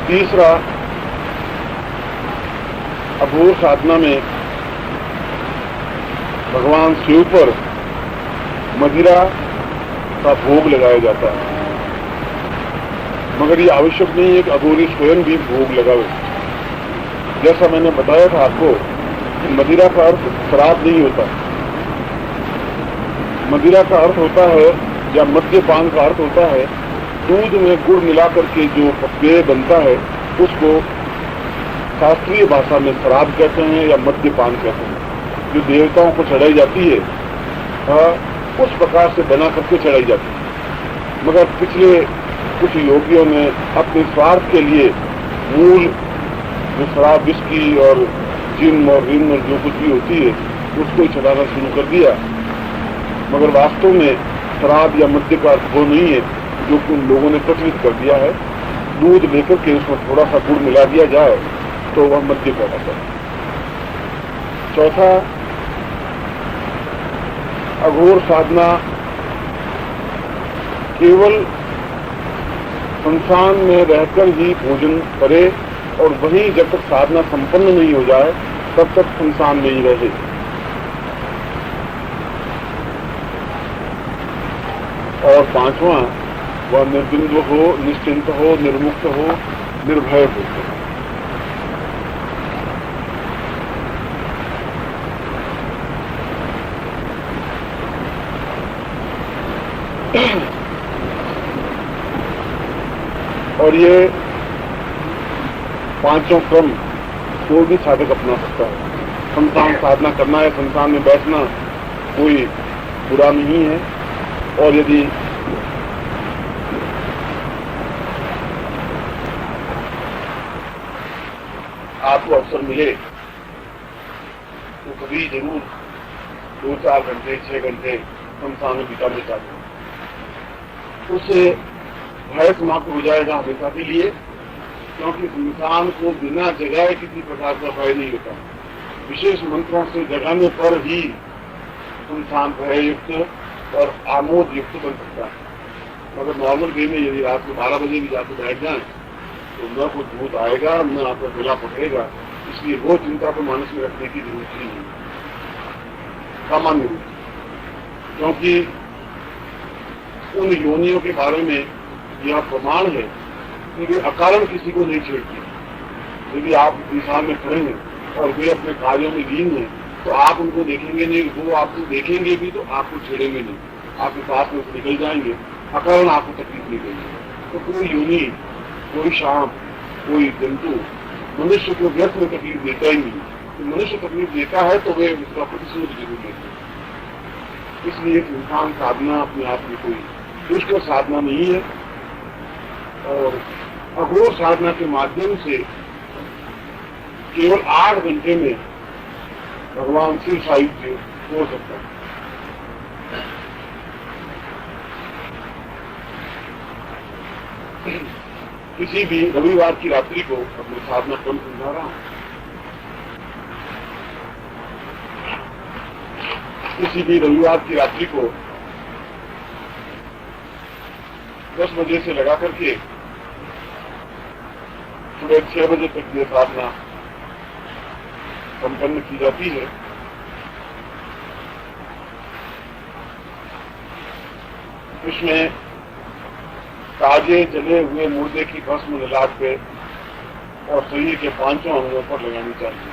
तीसरा, अघोर साधना में भगवान शिव पर मदिरा का भोग लगाया जाता है, मगर ये आवश्यक नहीं है कि अघोरी स्वयं भी भोग लगावे। जैसा मैंने बताया था आपको कि मदिरा का अर्थ शराब नहीं होता। मदिरा का अर्थ होता है, या मद्यपान का अर्थ होता है, दूध में गुड़ मिलाकर के जो पेय बनता है उसको शास्त्रीय भाषा में शराब कहते हैं या मद्यपान कहते हैं। जो देवताओं को चढ़ाई जाती है उस प्रकार से बना करके चढ़ाई जाती है। मगर पिछले कुछ योगियों ने अपने स्वार्थ के लिए मूल जो शराब, विस्की और जिन और रिन और जो कुछ भी होती है उसको ही चढ़ाना शुरू कर दिया। मगर वास्तव में शराब या मद्य का अर्थ वो नहीं है जो कि उन लोगों ने प्रचलित कर दिया है। दूध लेकर के उसमें थोड़ा सा गुड़ मिला दिया जाए तो वह मद्य कहलाता है। चौथा, अघोर साधना केवल संसान में रहकर ही भोजन करे और वहीं जब तक साधना संपन्न नहीं हो जाए तब तक संसान में ही रहे। और पांचवा, वह निर्द्वंद्व हो, निश्चिंत हो, निर्मुक्त हो, निर्भय हो। और ये पांचों क्रम कोई भी साधक अपना सकता है। संतान साधना करना या संतान में बैठना कोई बुरा नहीं है। और यदि आपको अवसर मिले तो कभी जरूर 2-4 घंटे 6 घंटे संस्थान में बिताने चाहिए। उससे भय समाप्त हो जाएगा हमेशा के लिए, क्योंकि इंसान को बिना जगाए किसी प्रकार का भय नहीं होता। विशेष मंत्रों से जगाने पर ही इंसान भययुक्त और आमोद युक्त बन सकता है। मगर नॉर्मल वे में यदि रात को 12 बजे भी जाकर बैठ जाए तो न कोई भूत आएगा न आपका गला पकड़ेगा। इसलिए वो चिंता को मानस में रखने की जरूरत ही नहीं सामान्य रूप, क्योंकि उन योनियों के बारे में यह प्रमाण है कि वे अकारण किसी को नहीं छेड़ती। यदि आप इंसान में खड़े हैं और वे अपने कार्यों में लीन हैं तो आप उनको देखेंगे नहीं, वो आपको देखेंगे भी तो आपको छेड़ेंगे नहीं, आपके पास में निकल जाएंगे, अकारण आपको तकलीफ नहीं देंगे। तो कोई योनि, कोई सांप, कोई जंतु मनुष्य को व्यर्थ में तकलीफ देता ही नहीं। तो मनुष्य तकलीफ देता है तो वे उसका प्रतिशोध जरूर लेते हैं। इसलिए इंसान साधना अपने आप में कोई दुष्कर साधना नहीं है और अघोर साधना के माध्यम से केवल 8 घंटे में भगवान शिव साहित्य हो सकता है। किसी भी रविवार की रात्रि को अपने साधना क्रम समझा रहा हूं। किसी भी रविवार की रात्रि को 10 बजे से लगा करके सुबह 6 बजे तक ये साधना संपन्न की जाती है। इसमें ताजे जले हुए मुर्दे की भस्म ललाट पे और शरीर के 5 अंगों पर लगानी चाहिए।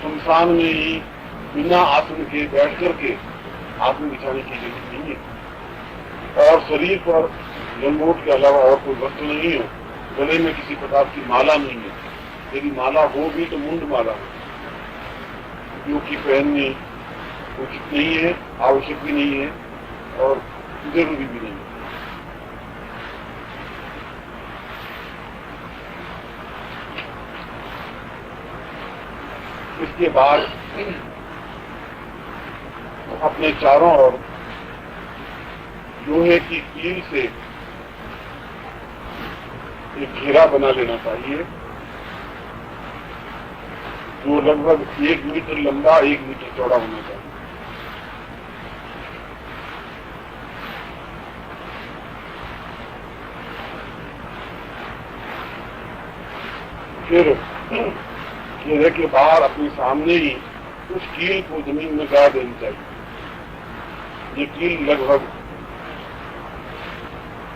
संस्थान में ही बिना आसन के बैठ करके आसन बिछाने की जरूरत नहीं है और शरीर पर लंगोट के अलावा और कोई वस्तु नहीं है। गले में किसी प्रकार की माला नहीं है। यदि माला हो भी तो मुंड माला हो, जो कि पहननी उचित नहीं है, आवश्यक भी नहीं है और जरूरी भी नहीं है। इसके बाद अपने चारों ओर लोहे की कील से एक घेरा बना लेना चाहिए जो लगभग 1 मीटर लंबा 1 मीटर चौड़ा होना चाहिए। फिर घेरे के बाहर अपने सामने ही उस कील को जमीन में गाड़ देनी चाहिए। ये कील लगभग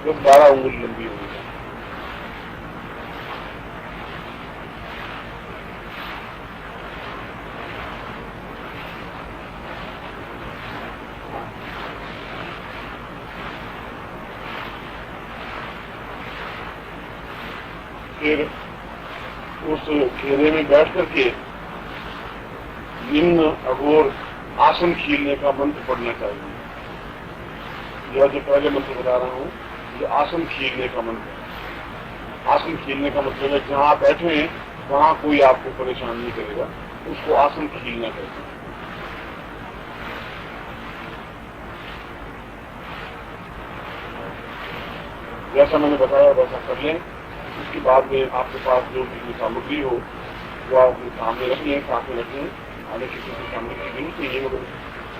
10-12 उंगली लंबी होगी। फिर उस घेरे में बैठ करके निम्न अघोर आसन खीलने का मंत्र पढ़ना चाहिए। यह जो पहले मंत्र बता रहा हूँ, ये आसन खीलने का मंत्र है। आसन खीलने का मतलब है जहाँ आप बैठे हैं वहाँ कोई आपको परेशान नहीं करेगा, उसको आसन खीलना कहते हैं। जैसा मैंने बताया वैसा कर लें। उसके बाद में आपके पास जो भी सामग्री हो वो आप अपने सामने रखें, साथ में रखें। आगे किसी की सामने की जरूरत नहीं है, मगर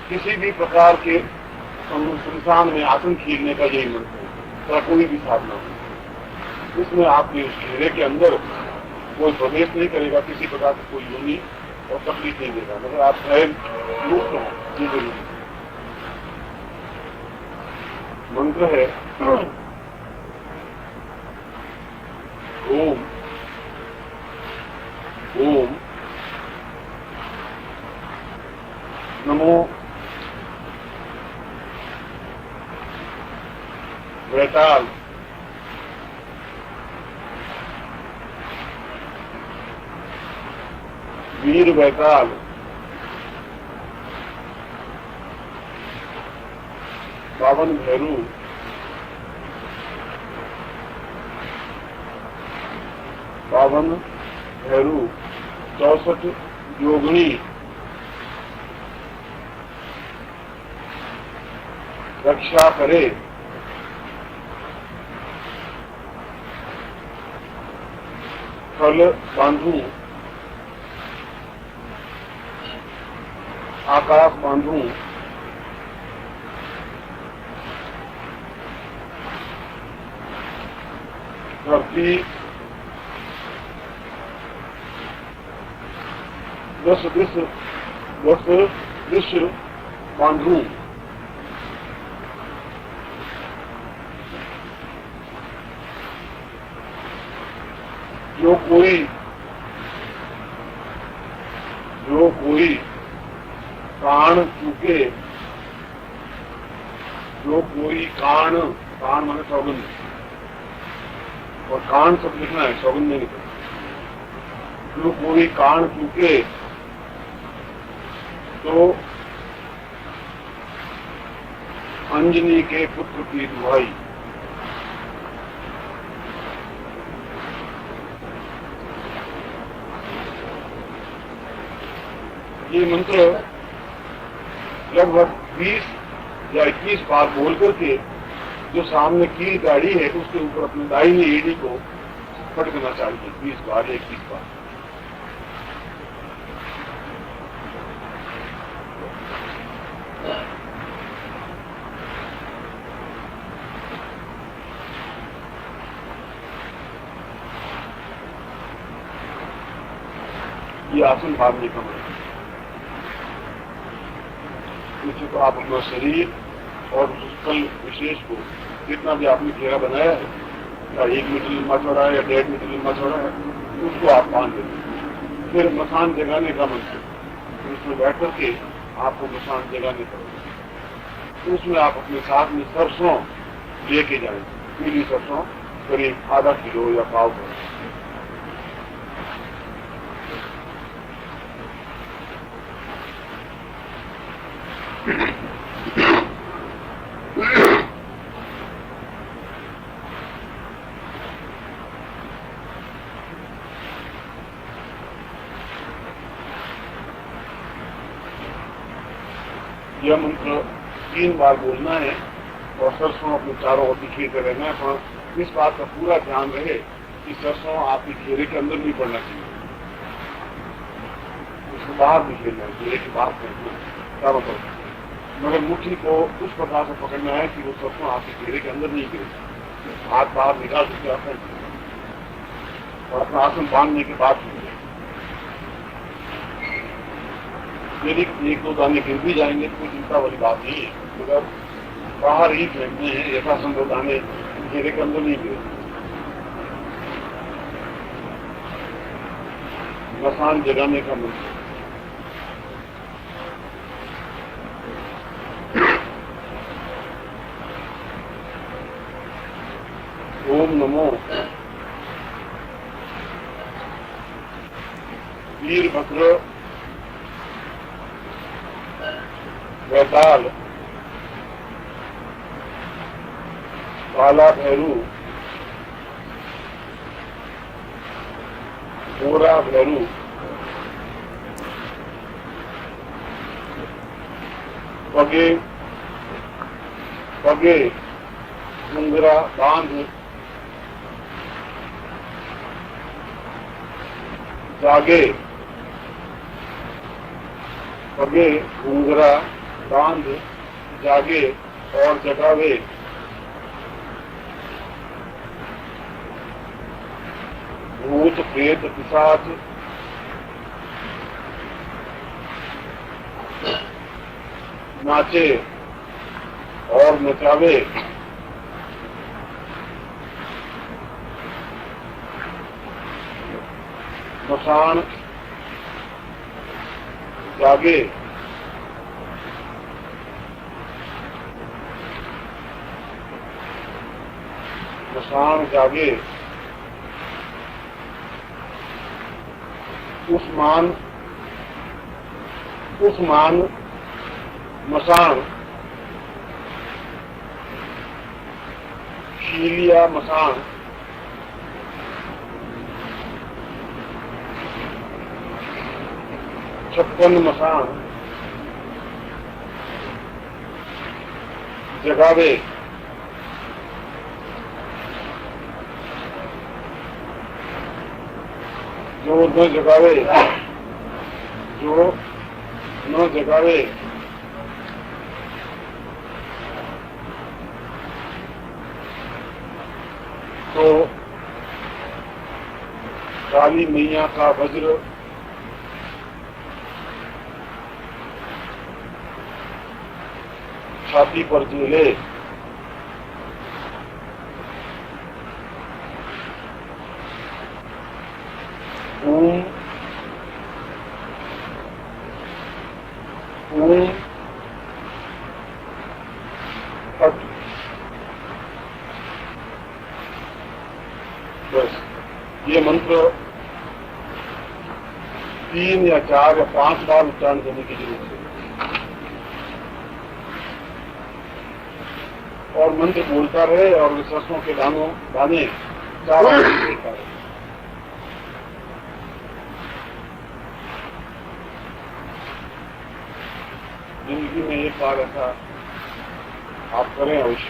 किसी भी प्रकार के संस्थान में आसन खीलने का यही मंत्र है, या कोई भी साधना हो। इसमें आपके घेरे के अंदर कोई प्रवेश नहीं करेगा, किसी प्रकार की कोई योनि और तकलीफ नहीं देगा, मगर आप स्वयं मुक्त हो, ये जरूरी है। मंत्र है ओम ओम नमो वैताल वीर वैताल बावन भैरू बावन भैरू 64 योगिनी रक्षा करे। फल बांधू आकाश बांधू धरती 10 विश्व बांधू। जो कोई कान चूके, जो कोई कान माने सौगंध, और कान सब लिखना है, सौगंध नहीं लिखना। जो कोई कान चूके तो अंजनी के पुत्र की दुहाई। ये मंत्र लगभग 20 या 21 बार बोल करके जो सामने कील गाड़ी है उसके ऊपर अपने दाहिनी एड़ी को पटकना चाहिए 20 बार या 21 बार। ये आसन भावने का मंत्र। इससे तो आप अपना शरीर और उस स्थल विशेष को जितना भी आपने घेरा बनाया है, या 1 मीटर लंबा चौड़ा है या 1.5 मीटर लंबा चौड़ा है, उसको आप बांध देते। फिर मसान जगाने का मंत्र, उसमें बैठ करके आपको मसान जगाने पड़ेगा। उसमें आप अपने साथ में सरसों लेके जाए, पीली सरसों करीब आधा किलो या पाव किलो। यह मंत्र 3 बार बोलना है और सरसों अपने चारों ओर बिखेरते रहना है। पर इस बात का पूरा ध्यान रहे कि सरसों आपके घेरे के अंदर नहीं पड़ना चाहिए। उसको बाहर निकलना है, घेरे के बाहर फेंकना चारों तरफ, मगर मुट्ठी को उस प्रकार से पकड़ना है कि वो सरसों आपके घेरे के अंदर नहीं गिरे, हाथ बाहर निकाल सकते आप और अपना आसन बांधने के बाद यदि एक दो दाने गिर भी जाएंगे तो कोई चिंता वाली बात नहीं है, मगर बाहर ही फेंकने हैं, यथासंभव दाने घेरे के अंदर नहीं गिरे। मसान जगाने का मंत्र। ओम नमो वीरभद्र वैताल काला भैरू गोरा भैरू पगे पगे घुंघरा बांध जागे, पगे घुंघरा बांध जागे और जगावे, भूत प्रेत पिशाच नाचे और नचावे, मसान जागे, मसान जागे, उस्मान उस्मान मसान, शीलिया मसान, छप्पन मसान जगावे, जो न जगावे, जो न जगावे तो काली मैया का वज्र छाती पर झूले, ओम ओम फट। बस ये मंत्र 3 या 4 या 5 बार उच्चारण करने की जरूरत है और मंत्र बोलता रहे और सरसों के दाने चारों ओर बोलता रहे। जिंदगी में एक बार ऐसा आप करें अवश्य,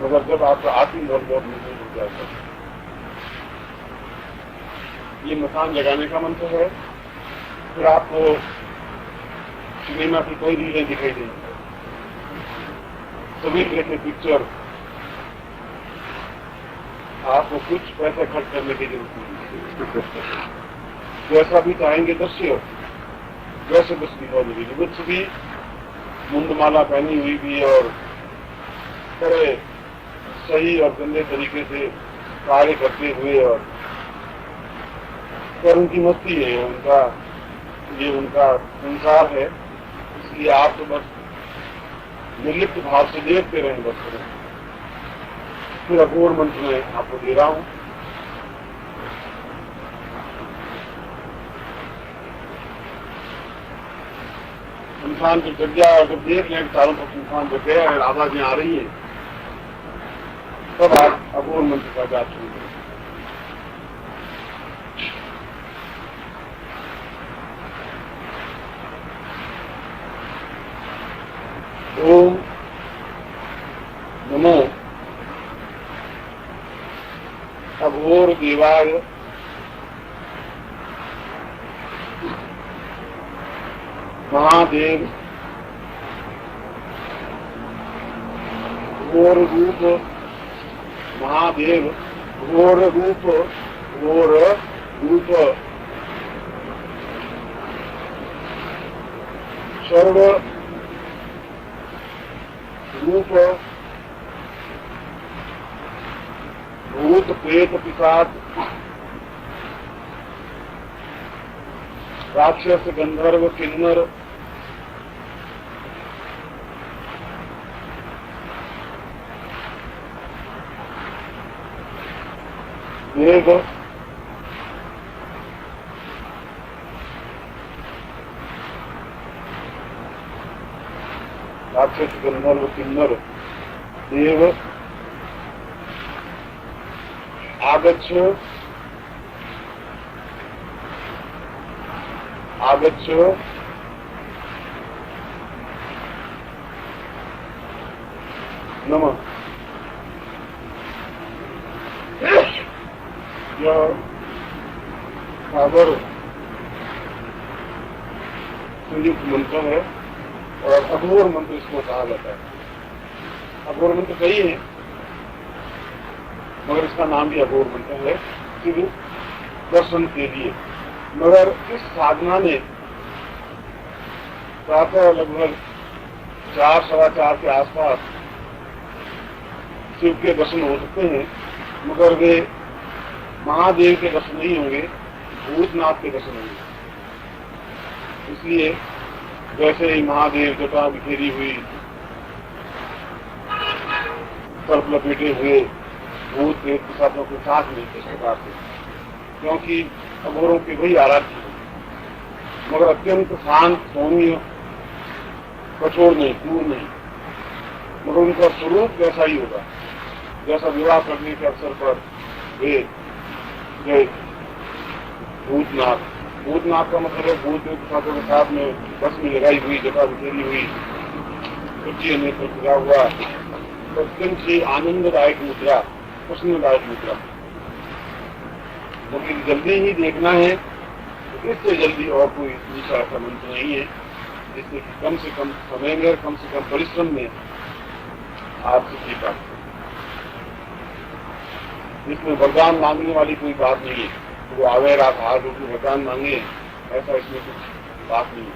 मगर जब आपका आत्म बहुत मजबूत हो जाएगा। ये मकान जगाने का मंत्र है। फिर आपको सिनेमा की कोई रीलें दिखाई देंगी, सभी तरह के पिक्चर, आपको कुछ पैसे खर्च करने की जरूरत नहीं। जैसा भी चाहेंगे दृश्य वैसे बस दिखाई देगी। कुछ भी मुंडमाला पहनी हुई भी और बड़े सही और गंदे तरीके से कार्य करते हुए और पर उनकी मस्ती है, ये उनका संसार है। इसलिए आप तो बस निर्लिप्त भाव से देखते रहें बस करें। फिर अघोर मंत्र में आपको दे रहा हूं। इंसान की जगह और जब देख लें चारों तरफ इंसान जग गया और आवाजें आ रही हैं, तब आप अघोर मंत्र का जाप शुरू करें। ओम नमो अघोर देवाय महादेव घोर रूप, महादेव घोर रूप, घोर रूप, सर्व रूप, भूत प्रेत पिशाच, राक्षस गंधर्व किन्नर, देव, राक्षस गंधर्व किन्नर, देव, आगच्छ, आगच्छ, नमः। यह सागर संयुक्त मंत्र है और अघोर मंत्र इसको कहा जाता है। अघोर मंत्र कई है मगर इसका नाम भी अघोर मंत्र है, सिर्फ दर्शन के लिए। मगर इस साधना में प्रातः लगभग 4, 4:15 के आसपास शिव के दर्शन हो सकते हैं, मगर वे महादेव के दर्शन नहीं होंगे, भूतनाथ के दर्शन होंगे। इसलिए वैसे ही महादेव जटा बिखेरी हुई, सर्प लपेटे हुए भूत प्रेत पिशाचों के साथ नहीं इस प्रकार से, क्योंकि अघोरों के वही आराध्य है, मगर अत्यंत शांत, सौम्य, कठोर नहीं, क्रूर नहीं, मगर उनका स्वरूप वैसा ही होगा जैसा विवाह करने के अवसर पर वे गए। भूतनाथ, भूतनाथ का मतलब है भूत प्रेत पिशाचों के साथ में बस में लगाई हुई, जटा बिखेरी हुई, कुर्सी नेत्र खुला हुआ, अत्यंत ही आनंददायक मुद्रा, प्रसन्नदायक मुद्रा। क्योंकि जल्दी ही देखना है, इससे जल्दी और कोई दूसरा ऐसा मंत्र नहीं है जिससे कि कम से कम समय में, कम से कम परिश्रम में आप सिद्धि प्राप्त करें। इसमें वरदान मांगने वाली कोई बात नहीं है, वो आवे रात हाथ उठ वरदान मांगे, ऐसा इसमें कुछ बात नहीं है।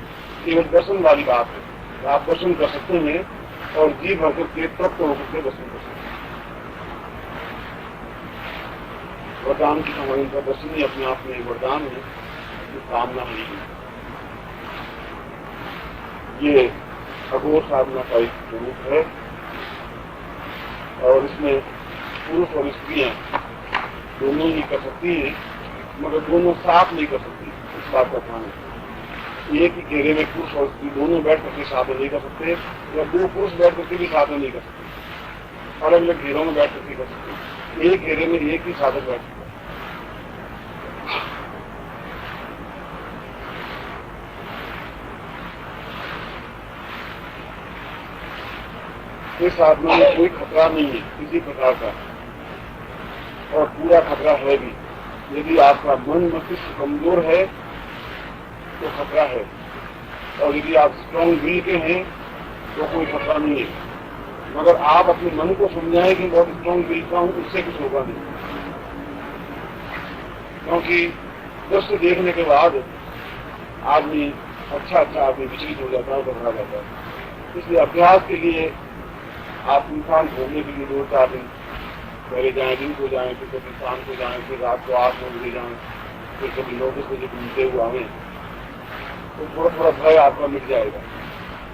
केवल दर्शन वाली बात है, आप दर्शन कर सकते हैं और जी भर के तृप्त होकर के दर्शन कर सकते हैं। वरदान की हमारी दर्शन ही अपने आप में वरदान है, कामना नहीं है। ये अघोर साधना का एक स्वरूप है और इसमें पुरुष और स्त्रियां दोनों ही कर सकती हैं, मगर दोनों साथ नहीं कर सकती। इस बात का ध्यान है, एक ही घेरे में पुरुष और स्त्री दोनों बैठ करके साधना नहीं कर सकते, या दो पुरुष बैठ करके भी साधना नहीं कर सकते, अलग अलग घेरों में बैठ करके कर सकते। एक घेरे में एक ही साधक बैठ सकता है। इस साधना में कोई खतरा नहीं है किसी प्रकार का, और पूरा खतरा है भी। यदि आपका मन मस्तिष्क कमजोर है तो खतरा है, और यदि आप स्ट्रॉन्ग विल के हैं तो कोई खतरा नहीं है। मगर आप अपने मन को समझाएं कि बहुत स्ट्रॉन्ग विल का हूं, उससे कुछ होगा नहीं, क्योंकि दृश्य देखने के बाद आदमी अच्छा आदमी विचलित हो जाता है, घबरा जाता है। इसलिए अभ्यास के लिए आप इंसान घूमने के लिए 2-4 दिन पहले जाएं, दिन को जाएं, फिर कभी शाम को जाएं, फिर रात को 8-9 बजे जाएं, फिर कभी 9-10 बजे घूमते हुए आए, तो थोड़ा थोड़ा भय आपका मिट जाएगा।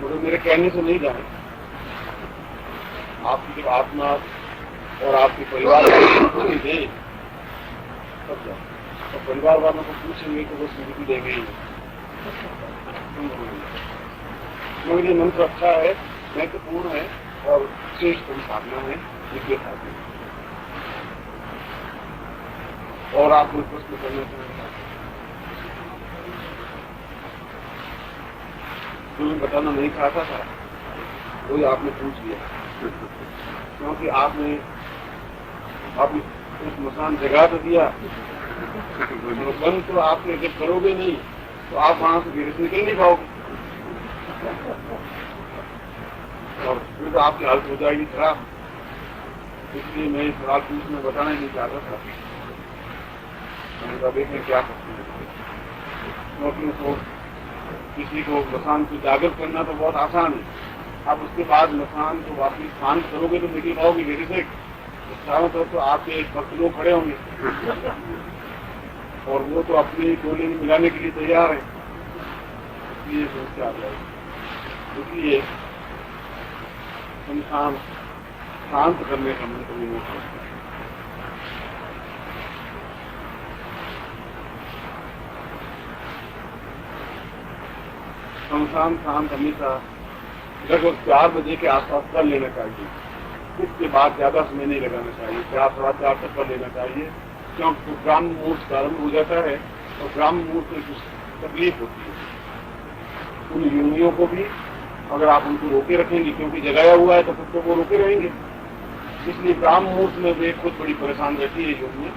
मगर मेरे कहने से नहीं जाए, आपकी जब आत्मा और आपके परिवार वाले दें तब जाए, और परिवार वालों को पूछेंगे तो वो स्वीकृति देंगे ही। मगर ये मंत्र अच्छा है, महत्वपूर्ण है और श्रेष्ठ साधना है, दिव्य साधना। और आप कोई प्रश्न करना चाहेंगे जो मैं बताना नहीं चाहता था, वही आपने पूछ लिया, क्योंकि आपने उस मसान जगा तो दिया, बंद तो आपने जब करोगे नहीं तो आप वहां से धीरे से निकल नहीं पाओगे। और फिर तो आपकी हालत हो जाएगी खराब। इसलिए मैं इस सवाल पूछने बताना ही नहीं चाहता था। मैंने कहा देखें क्या करते हैं, क्योंकि उसको किसी को मसान को जागृत करना तो बहुत आसान है। अब उसके बाद मसान को वापिस शांत करोगे तो निकल पाओगे मेरे से। चारों तरफ तो आपके एक भक्त लोग खड़े होंगे और वो तो अपनी टोली में मिलाने के लिए तैयार है। इसलिए समस्या आ जाएगी। इसलिए इंसान शांत करने का मंत्र नहीं हो सकता। शमशान शांत हमेशा लगभग 4 बजे के आसपास कर लेना चाहिए। इसके बाद ज्यादा समय नहीं लगाना चाहिए। 4 सवा 4 तक कर लेना चाहिए, क्योंकि ब्राह्म मुहूर्त प्रारंभ हो जाता है और ब्राह्म मुहूर्त में कुछ तकलीफ होती है उन योनियों को भी। अगर आप उनको रोके रखेंगे, क्योंकि जगाया हुआ है तो खुद तो वो रोके रहेंगे। इसलिए ब्राह्म मुहूर्त में वे खुद बड़ी परेशान रहती है योनियां।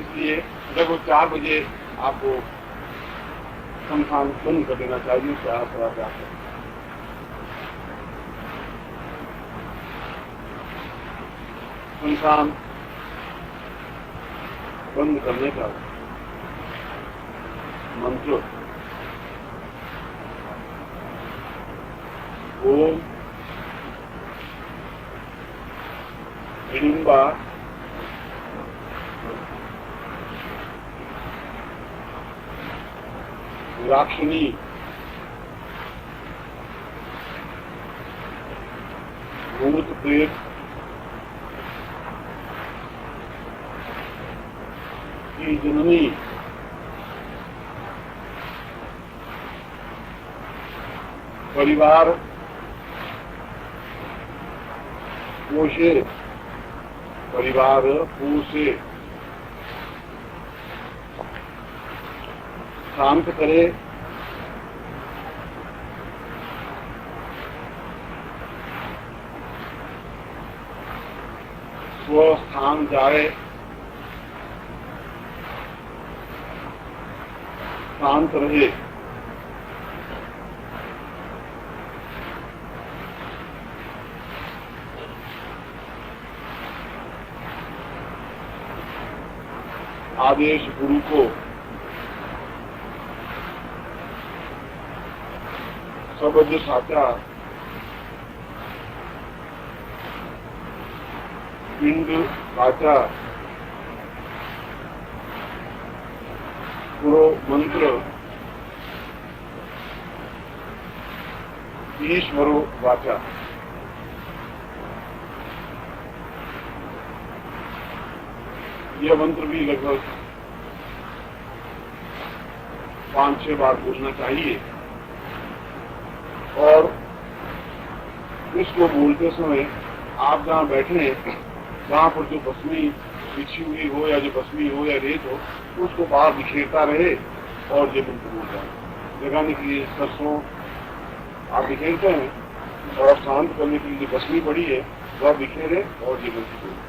इसलिए लगभग 4 बजे आपको शमशान बंद कर देना चाहिए। 4 सवा 4 तक शमशान बंद करने का मंत्र ओम हिडिंबा राक्षिणी भूत प्रेत की जननी परिवार पोषे शांत करे, स्वस्थान जाए, शांत रहे। आदेश गुरु को सबज साचा पिंड साचा गुरु मंत्र ईश्वरो वाचा। यह मंत्र भी लगभग 5-6 बार बोलना चाहिए और इसको बोलते समय आप जहाँ बैठे हैं वहाँ पर जो बसमी बिछी हुई हो या जो बसमी हो या रेत हो उसको बाहर बिखेरता रहे और ये मंत्र बोलता है। जगाने के लिए सरसों आप बिखेरते हैं और शांत करने के लिए जो बसमी पड़ी है वह बिखेरे और ये मंत्र बोलते हैं।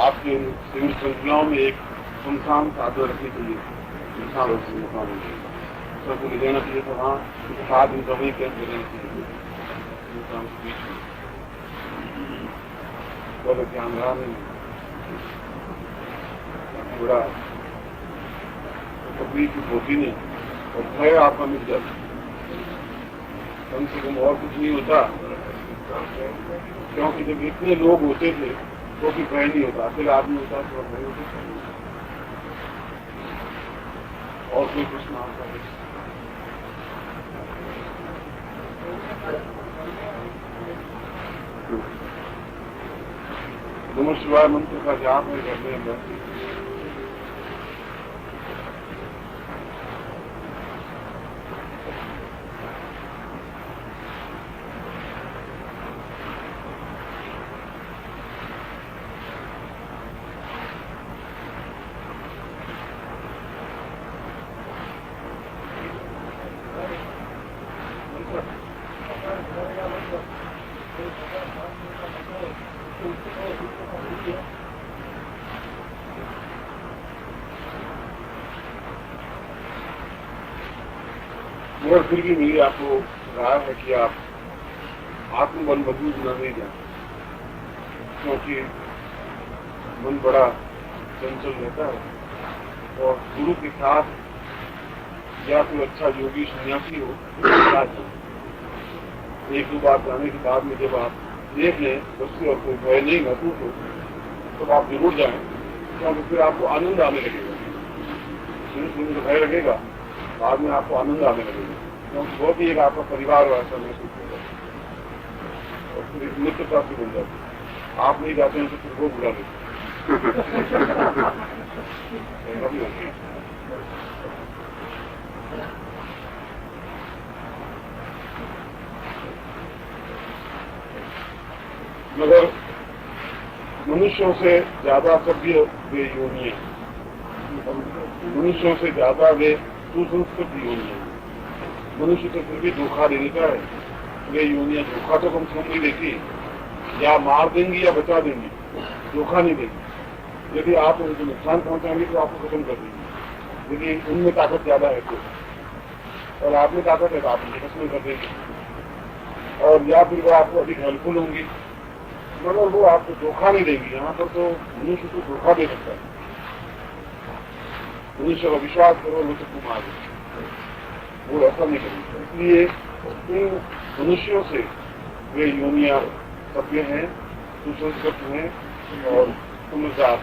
आपके सिविल श्रृंखलाओं में एक शमशान साधु रखने के लिए इंसान मुकाम सबको ले जाना चाहिए। तो वहाँ 7 दिन का वही कैंप ले जाना चाहिए इंसान के बीच में। बहुत ध्यान रहा नहीं थोड़ा तकलीफ की होती नहीं और भय आपका मिट जाता। कम से कम और कुछ नहीं होता, क्योंकि जब इतने लोग होते थे तो भी भय नहीं होता। अकेला आदमी होता तो भय होता और कोई प्रश्न आता है। नमः शिवाय मंत्र का जाप में करने हैं। मगर फिर भी मेरी आपको राय है कि आप आत्मबल मजबूत न नहीं जाए, क्योंकि मन बड़ा चंचल रहता है और गुरु के साथ या कोई अच्छा योगी सन्यासी हो एक दो बार जाने के बाद में जब आप देख लें उससे और कोई भय नहीं महसूस हो तो आप जरूर जाएं, क्योंकि फिर आपको आनंद आने लगेगा। शुरू में भय लगेगा, बाद में आपको आनंद आने लगेगा, क्योंकि बहुत ही एक आपका परिवार वैसा महसूस होगा और फिर एक मित्रता भी बन जाती है। आप नहीं जाते हैं तो फिर वो बुला लेते मगर मनुष्यों से ज्यादा सभ्य वे योनियां, मनुष्यों से ज्यादा वे सुसंस्कृत योनियां। मनुष्य तो फिर भी धोखा दे देता है, वे योनियां धोखा तो कम से कम नहीं देती, या मार देंगी या बचा देंगी, धोखा नहीं देंगी। यदि आप उनको नुकसान पहुंचाएंगे तो आपको खत्म कर देंगे। यदि उनमें ताकत ज्यादा है तो, और आप में ताकत है तो आप उनके खत्म कर देंगे, और या फिर वो आपको अधिक हेल्पफुल होंगी, मगर वो आपको धोखा नहीं देंगी। यहाँ पर तो मनुष्य को धोखा दे सकता है। मनुष्य का विश्वास करो वो तो तुम आगे, वो ऐसा नहीं करेंगे। इसलिए इन मनुष्यों से वे योनियां सभ्य हैं, सुसंस्कृत हैं और समझदार।